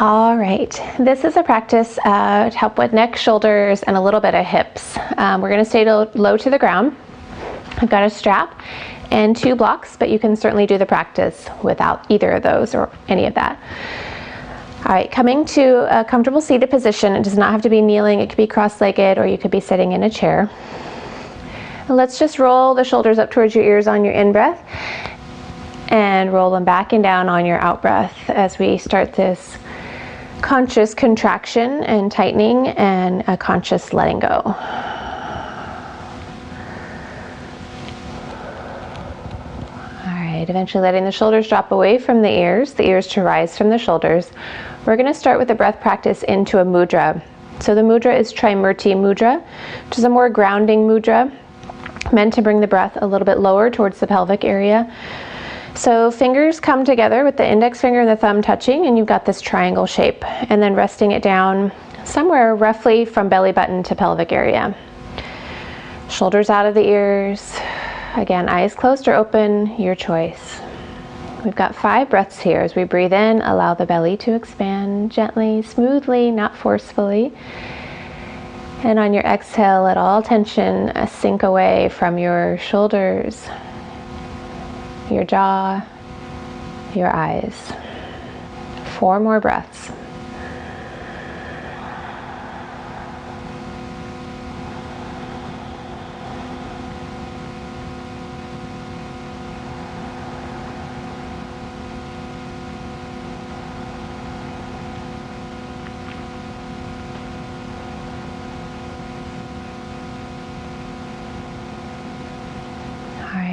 All right, this is a practice to help with neck, shoulders, and a little bit of hips. We're going to stay low to the ground. I've got a strap and 2 blocks, but you can certainly do the practice without either of those or any of that. All right, coming to a comfortable seated position. It does not have to be kneeling. It could be cross-legged, or you could be sitting in a chair. And let's just roll the shoulders up towards your ears on your in-breath and roll them back and down on your out-breath as we start this conscious contraction and tightening and a conscious letting go. All right, eventually letting the shoulders drop away from the ears to rise from the shoulders. We're going to start with a breath practice into a mudra. So the mudra is Trimurti mudra, which is a more grounding mudra, meant to bring the breath a little bit lower towards the pelvic area. So fingers come together with the index finger and the thumb touching, and you've got this triangle shape, and then resting it down somewhere roughly from belly button to pelvic area. Shoulders out of the ears. Again, eyes closed or open, your choice. We've got 5 breaths here. As we breathe in, allow the belly to expand gently, smoothly, not forcefully. And on your exhale, let all tension sink away from your shoulders, your jaw, your eyes. 4 more breaths.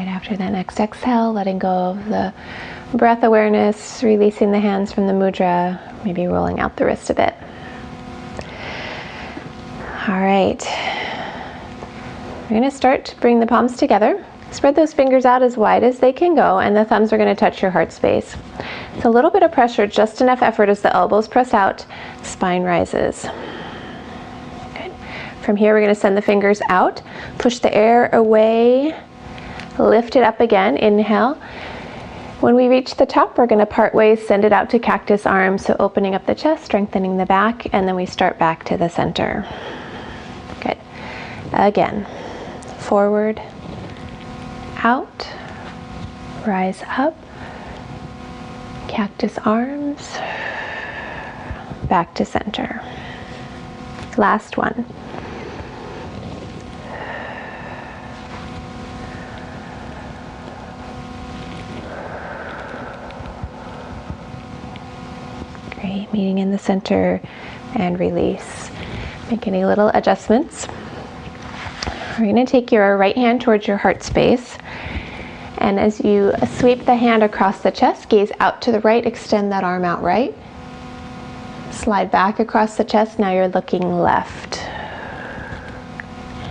After that next exhale, letting go of the breath awareness, releasing the hands from the mudra, maybe rolling out the wrist a bit. All right. We're going to start to bring the palms together. Spread those fingers out as wide as they can go, and the thumbs are going to touch your heart space. So a little bit of pressure, just enough effort as the elbows press out, spine rises. Good. From here, we're going to send the fingers out, push the air away. Lift it up again, inhale. When we reach the top, we're going to part ways, send it out to cactus arms, so opening up the chest, strengthening the back, and then we start back to the center. Good. Again, forward, out, rise up, cactus arms, back to center. Last one. Great, meeting in the center and release. Make any little adjustments. We're going to take your right hand towards your heart space, and as you sweep the hand across the chest, gaze out to the right, extend that arm out right. Slide back across the chest, now you're looking left.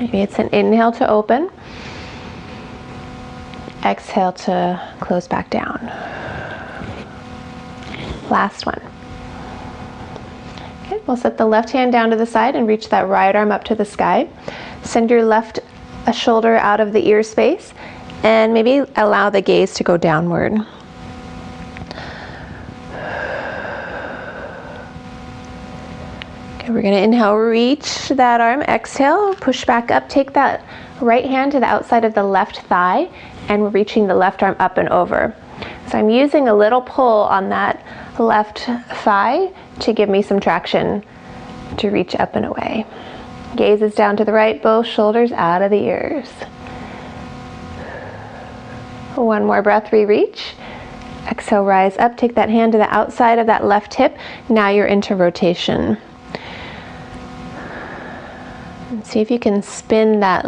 Maybe it's an inhale to open. Exhale to close back down. Last one. Okay, we'll set the left hand down to the side and reach that right arm up to the sky. Send your left shoulder out of the ear space and maybe allow the gaze to go downward. Okay, we're going to inhale, reach that arm, exhale, push back up, take that right hand to the outside of the left thigh, and we're reaching the left arm up and over. So I'm using a little pull on that left thigh to give me some traction to reach up and away. Gaze is down to the right, both shoulders out of the ears. One more breath, re-reach. Exhale, rise up, take that hand to the outside of that left hip. Now you're into rotation. And see if you can spin that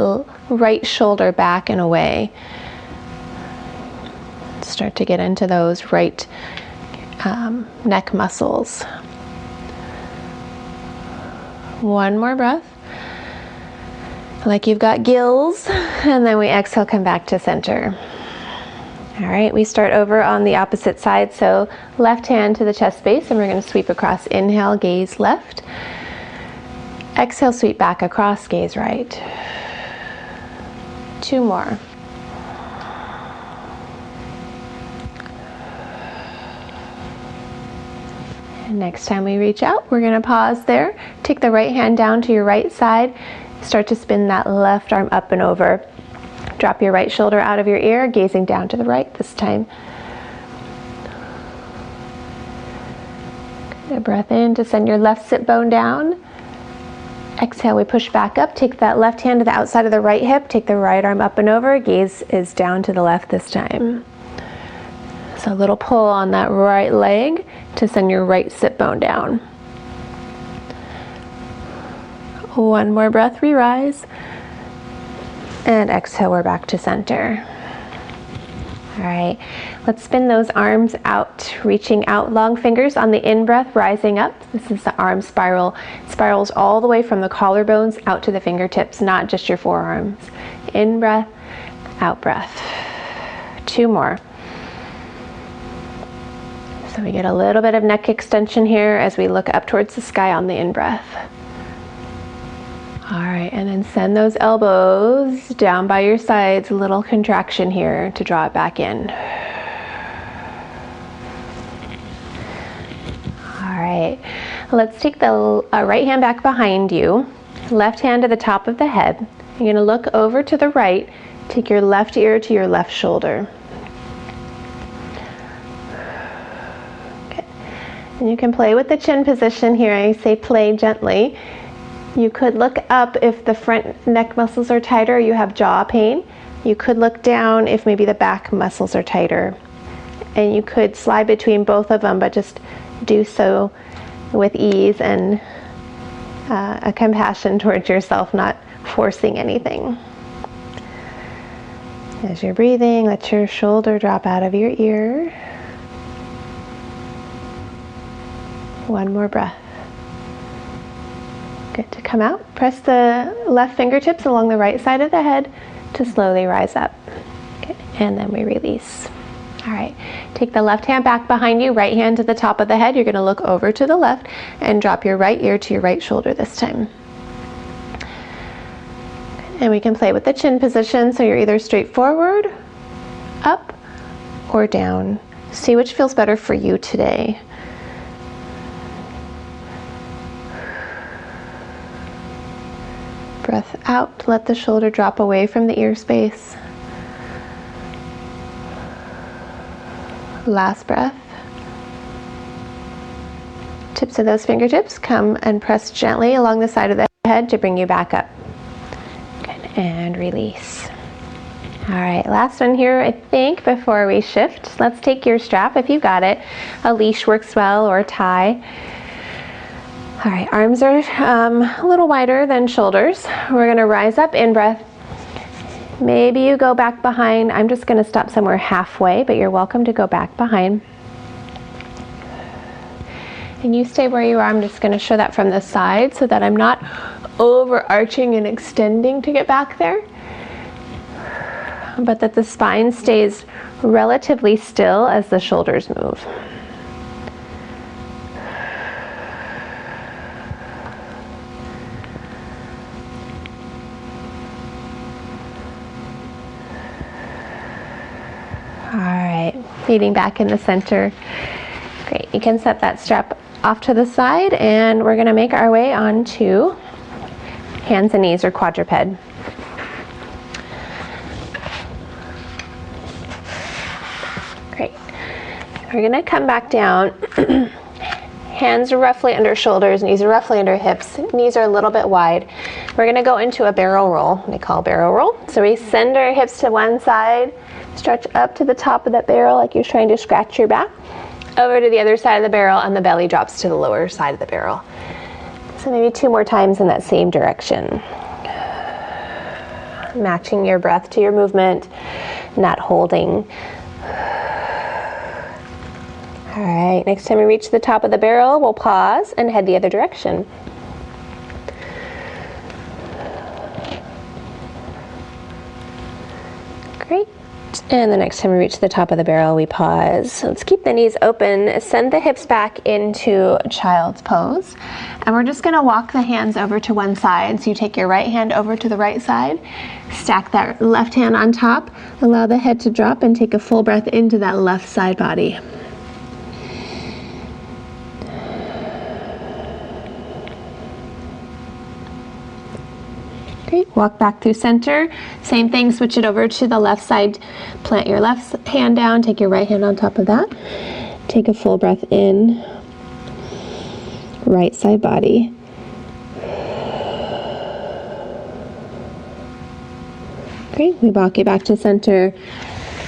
right shoulder back and away. Start to get into those right neck muscles. One more breath. Like you've got gills, and then we exhale, come back to center. All right, we start over on the opposite side, so left hand to the chest base, and we're going to sweep across. Inhale, gaze left. Exhale, sweep back across, gaze right. 2 more. And next time we reach out, we're going to pause there. Take the right hand down to your right side. Start to spin that left arm up and over. Drop your right shoulder out of your ear, gazing down to the right this time. Good. A breath in to send your left sit bone down. Exhale, we push back up. Take that left hand to the outside of the right hip. Take the right arm up and over. Gaze is down to the left this time. So a little pull on that right leg to send your right sit bone down. One more breath, re-rise. And exhale, we're back to center. All right, let's spin those arms out, reaching out, long fingers on the in-breath, rising up. This is the arm spiral. It spirals all the way from the collarbones out to the fingertips, not just your forearms. In-breath, out-breath. 2 more. So we get a little bit of neck extension here as we look up towards the sky on the in-breath. All right, and then send those elbows down by your sides, a little contraction here to draw it back in. All right, let's take the right hand back behind you, left hand to the top of the head. You're gonna look over to the right, take your left ear to your left shoulder. Okay. And you can play with the chin position here. I say play gently. You could look up if the front neck muscles are tighter or you have jaw pain. You could look down if maybe the back muscles are tighter. And you could slide between both of them, but just do so with ease and a compassion towards yourself, not forcing anything. As you're breathing, let your shoulder drop out of your ear. One more breath. Good. To come out, press the left fingertips along the right side of the head to slowly rise up. Okay. And then we release. All right, take the left hand back behind you, right hand to the top of the head. You're going to look over to the left and drop your right ear to your right shoulder this time. And we can play with the chin position, so you're either straight forward, up, or down. See which feels better for you today. Breath out, let the shoulder drop away from the ear space. Last breath. Tips of those fingertips come and press gently along the side of the head to bring you back up. Good. And release. All right, last one here, I think, before we shift. Let's take your strap, if you've got it. A leash works well, or a tie. All right, arms are a little wider than shoulders. We're gonna rise up, in breath. Maybe you go back behind. I'm just gonna stop somewhere halfway, but you're welcome to go back behind. And you stay where you are. I'm just gonna show that from the side so that I'm not overarching and extending to get back there, but that the spine stays relatively still as the shoulders move. All right, feeding back in the center. Great, you can set that strap off to the side, and we're gonna make our way onto hands and knees, or quadruped. Great, we're gonna come back down. Hands are roughly under shoulders, knees are roughly under hips, knees are a little bit wide. We're gonna go into a barrel roll, we call barrel roll. So we send our hips to one side, stretch up to the top of that barrel like you're trying to scratch your back, over to the other side of the barrel, and the belly drops to the lower side of the barrel. So maybe 2 more times in that same direction. Matching your breath to your movement, not holding. All right, next time we reach the top of the barrel, we'll pause and head the other direction. Great. And the next time we reach the top of the barrel, we pause. So let's keep the knees open, send the hips back into child's pose. And we're just gonna walk the hands over to one side. So you take your right hand over to the right side, stack that left hand on top, allow the head to drop, and take a full breath into that left side body. Great, walk back through center. Same thing, switch it over to the left side. Plant your left hand down, take your right hand on top of that. Take a full breath in, right side body. Great, we walk it back to center.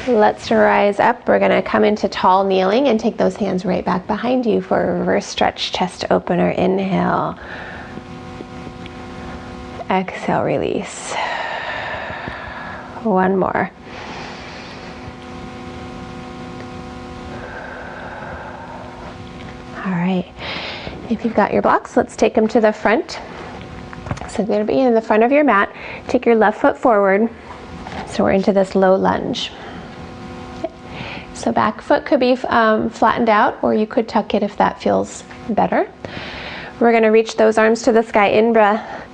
Let's rise up. We're gonna come into tall kneeling and take those hands right back behind you for a reverse stretch chest opener. Inhale. Exhale, release. One more. All right, if you've got your blocks, let's take them to the front. So you're gonna be in the front of your mat. Take your left foot forward. So we're into this low lunge. So back foot could be flattened out, or you could tuck it if that feels better. We're gonna reach those arms to the sky. In breath.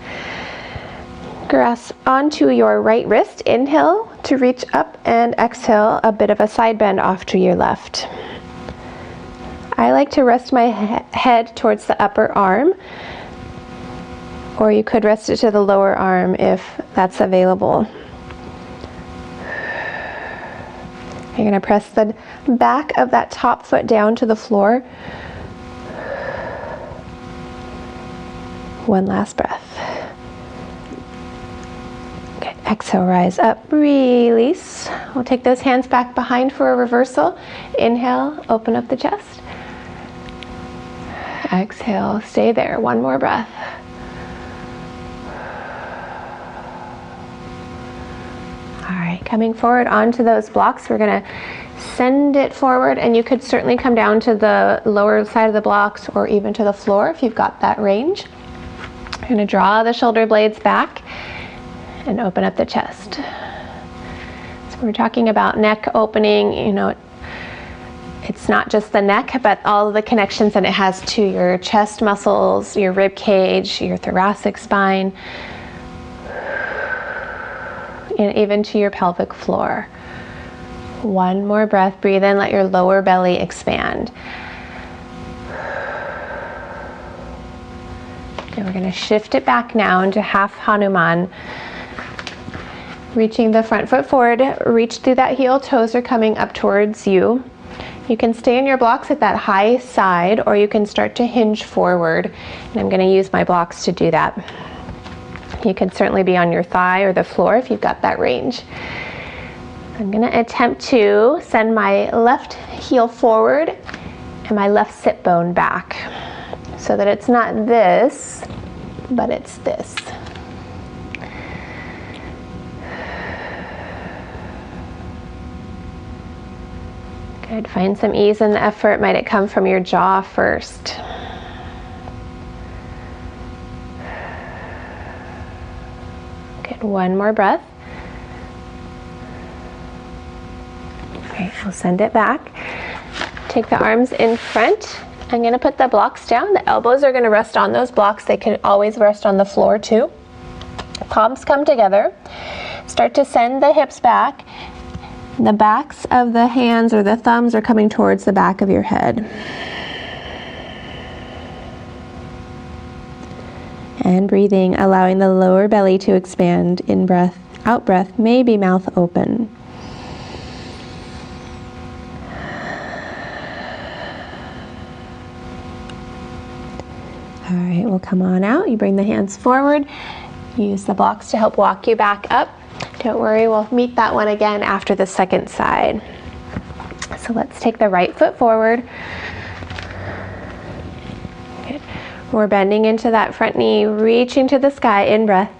Grasp onto your right wrist. Inhale to reach up, and exhale a bit of a side bend off to your left. I like to rest my head towards the upper arm, or you could rest it to the lower arm if that's available. You're going to press the back of that top foot down to the floor. One last breath. Good. Exhale, rise up, release. We'll take those hands back behind for a reversal. Inhale, open up the chest. Exhale, stay there. One more breath. All right, coming forward onto those blocks, we're gonna send it forward, and you could certainly come down to the lower side of the blocks or even to the floor if you've got that range. You're gonna draw the shoulder blades back and open up the chest. So we're talking about neck opening, you know, it's not just the neck, but all of the connections that it has to your chest muscles, your rib cage, your thoracic spine, and even to your pelvic floor. One more breath, breathe in, let your lower belly expand. Okay, we're gonna shift it back now into half Hanuman. Reaching the front foot forward, reach through that heel, toes are coming up towards you. You can stay in your blocks at that high side, or you can start to hinge forward, and I'm gonna use my blocks to do that. You can certainly be on your thigh or the floor if you've got that range. I'm gonna attempt to send my left heel forward and my left sit bone back, so that it's not this, but it's this. Good, find some ease in the effort. Might it come from your jaw first? Good, one more breath. Okay, we'll send it back. Take the arms in front. I'm gonna put the blocks down. The elbows are gonna rest on those blocks. They can always rest on the floor too. Palms come together. Start to send the hips back. The backs of the hands or the thumbs are coming towards the back of your head. And breathing, allowing the lower belly to expand. In breath, out breath, maybe mouth open. All right, we'll come on out. You bring the hands forward. Use the blocks to help walk you back up. Don't worry, we'll meet that one again after the second side. So let's take the right foot forward. Good. We're bending into that front knee, reaching to the sky. In breath,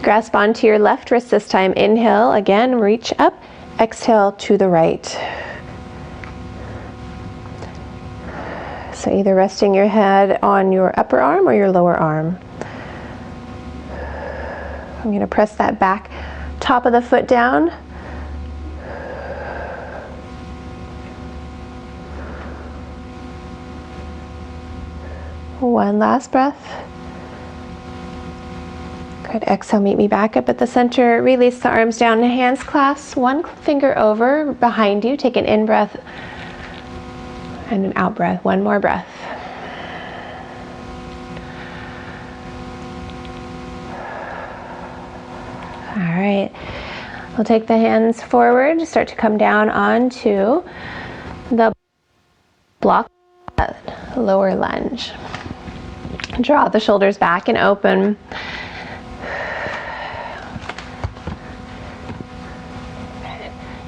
grasp onto your left wrist this time. Inhale, again, reach up. Exhale to the right. So either resting your head on your upper arm or your lower arm. I'm going to press that back top of the foot down. One last breath. Good. Exhale, meet me back up at the center. Release the arms down, hands clasp, one finger over behind you. Take an in breath and an out breath. One more breath. All right, we'll take the hands forward, start to come down onto the block, lower lunge. Draw the shoulders back and open.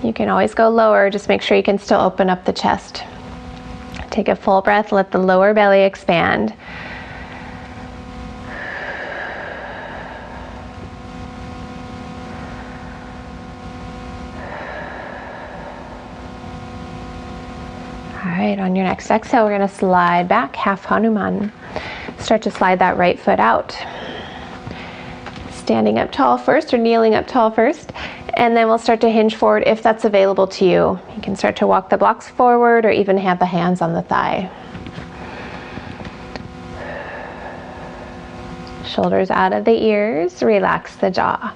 You can always go lower, just make sure you can still open up the chest. Take a full breath, let the lower belly expand. All right, on your next exhale, we're going to slide back, half Hanuman. Start to slide that right foot out. Standing up tall first or kneeling up tall first, and then we'll start to hinge forward if that's available to you. You can start to walk the blocks forward or even have the hands on the thigh. Shoulders out of the ears, relax the jaw.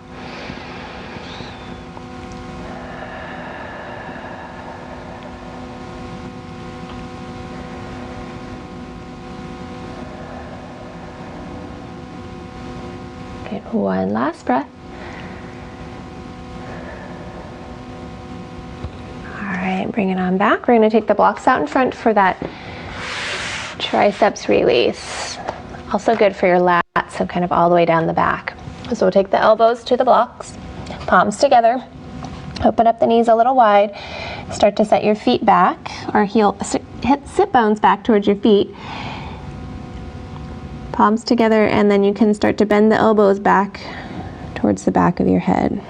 Good, one last breath. All right, bring it on back. We're going to take the blocks out in front for that triceps release. Also good for your lats, so kind of all the way down the back. So we'll take the elbows to the blocks, palms together, open up the knees a little wide, start to set your feet back, or sit bones back towards your feet, palms together, and then you can start to bend the elbows back towards the back of your head.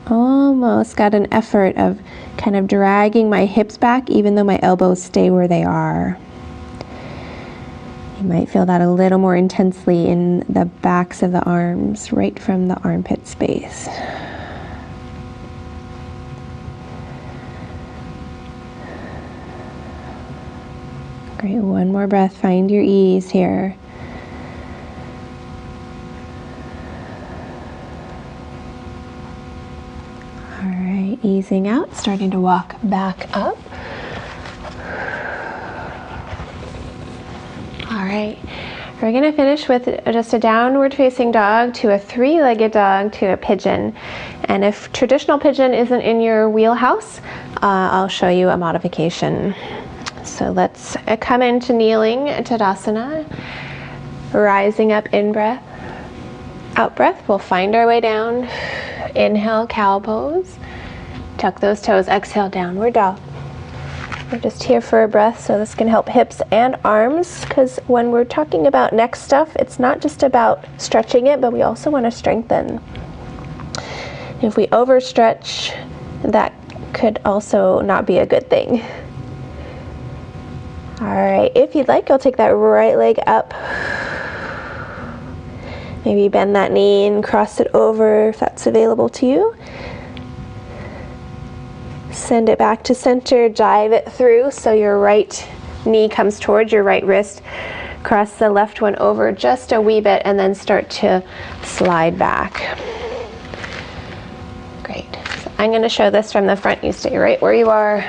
Almost got an effort of kind of dragging my hips back even though my elbows stay where they are. You might feel that a little more intensely in the backs of the arms, right from the armpit space. Great, one more breath, find your ease here. Easing out, starting to walk back up. All right, we're going to finish with just a downward facing dog to a three-legged dog to a pigeon. And if traditional pigeon isn't in your wheelhouse, I'll show you a modification. So let's come into kneeling Tadasana, rising up in breath, out breath. We'll find our way down. Inhale, cow pose. Tuck those toes, exhale, downward dog. We're just here for a breath, so this can help hips and arms, because when we're talking about neck stuff, it's not just about stretching it, but we also want to strengthen. If we overstretch, that could also not be a good thing. All right, if you'd like, I'll take that right leg up. Maybe bend that knee and cross it over if that's available to you. Send it back to center, jive it through so your right knee comes towards your right wrist. Cross the left one over just a wee bit and then start to slide back. Great. So I'm going to show this from the front. You stay right where you are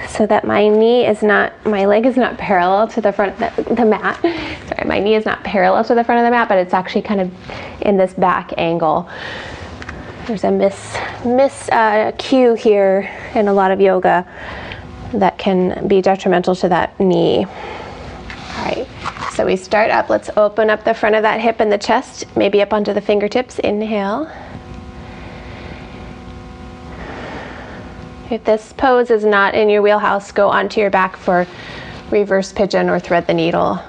so that my leg is not parallel to the front of the mat. Sorry, my knee is not parallel to the front of the mat, but it's actually kind of in this back angle. There's a miss cue here in a lot of yoga that can be detrimental to that knee. All right, so we start up. Let's open up the front of that hip and the chest, maybe up onto the fingertips. Inhale. If this pose is not in your wheelhouse, go onto your back for reverse pigeon or thread the needle.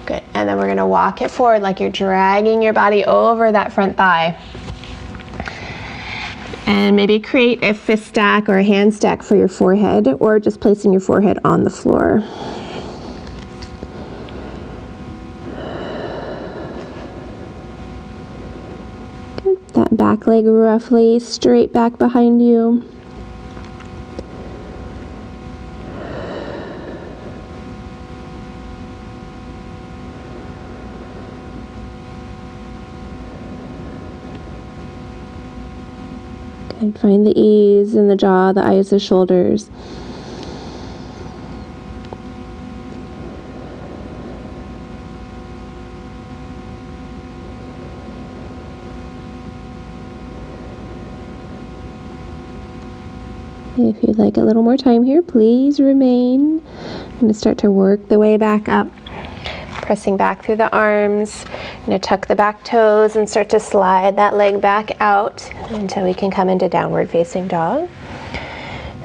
Good, and then we're gonna walk it forward like you're dragging your body over that front thigh. And maybe create a fist stack or a hand stack for your forehead, or just placing your forehead on the floor. Good. That back leg roughly straight back behind you. And find the ease in the jaw, the eyes, the shoulders. If you'd like a little more time here, please remain. I'm going to start to work the way back up, pressing back through the arms. I'm going to tuck the back toes and start to slide that leg back out until we can come into downward facing dog.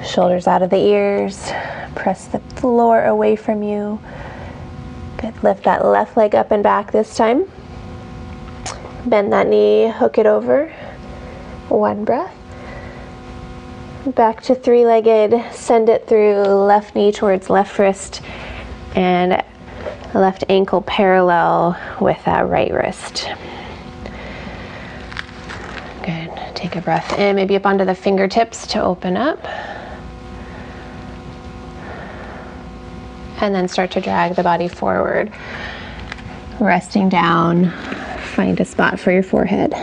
Shoulders out of the ears, press the floor away from you. Good, lift that left leg up and back this time. Bend that knee, hook it over. One breath. Back to three-legged, send it through left knee towards left wrist and left ankle parallel with that right wrist. Good, take a breath in, maybe up onto the fingertips to open up. And then start to drag the body forward. Resting down, find a spot for your forehead.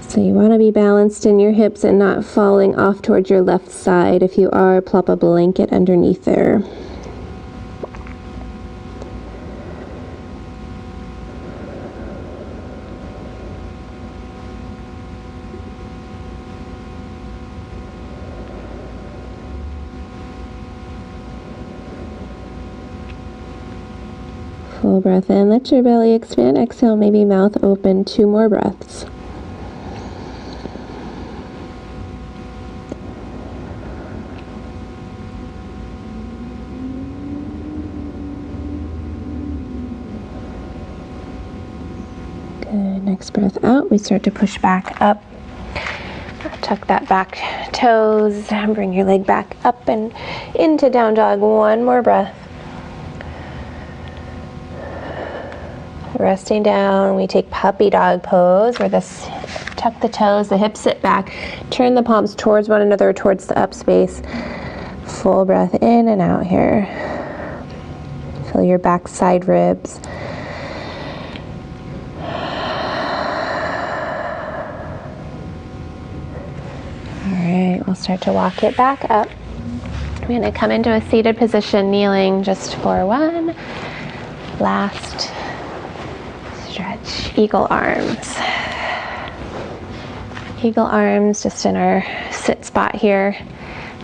So you want to be balanced in your hips and not falling off towards your left side. If you are, plop a blanket underneath there. Full breath in, let your belly expand. Exhale, maybe mouth open. 2 more breaths. Good, next breath out, we start to push back up. Tuck that back toes, bring your leg back up and into down dog. 1 more breath. Resting down, we take puppy dog pose where tuck the toes, the hips sit back, turn the palms towards one another, towards the up space. Full breath in and out here. Feel your back side ribs. Alright, we'll start to walk it back up. I'm going to come into a seated position, kneeling just for one last stretch. Eagle arms. Eagle arms just in our sit spot here.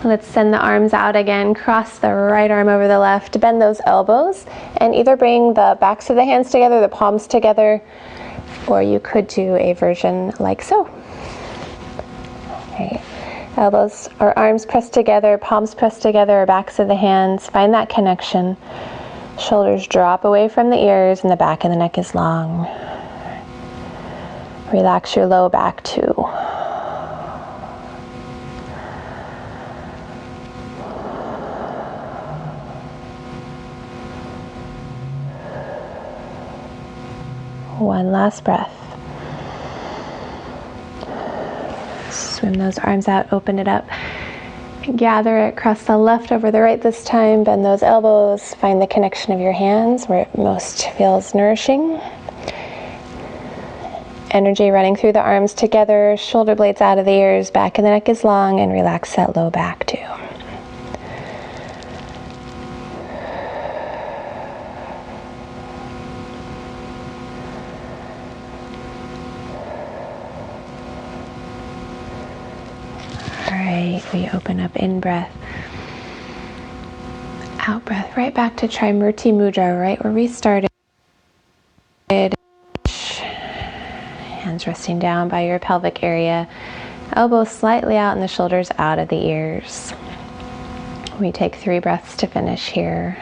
Let's send the arms out again. Cross the right arm over the left. Bend those elbows and either bring the backs of the hands together, the palms together, or you could do a version like so. Okay. Elbows or arms pressed together, palms pressed together, or backs of the hands. Find that connection. Shoulders drop away from the ears and the back of the neck is long. Relax your low back too. One last breath. Swim those arms out, open it up. Gather it, cross the left over the right this time, bend those elbows, find the connection of your hands where it most feels nourishing. Energy running through the arms together, shoulder blades out of the ears, back of the neck is long, and relax that low back too. Alright, we open up in breath. Out breath, right back to Trimurti Mudra, right where we started. Hands resting down by your pelvic area. Elbows slightly out and the shoulders out of the ears. We take 3 breaths to finish here.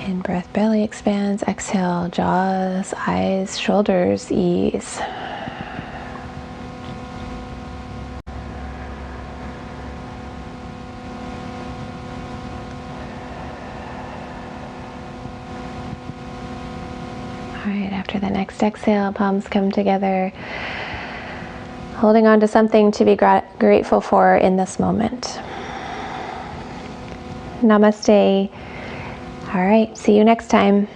In breath, belly expands. Exhale, jaws, eyes, shoulders ease. Alright, after the next exhale, palms come together, holding on to something to be grateful for in this moment. Namaste. Alright, see you next time.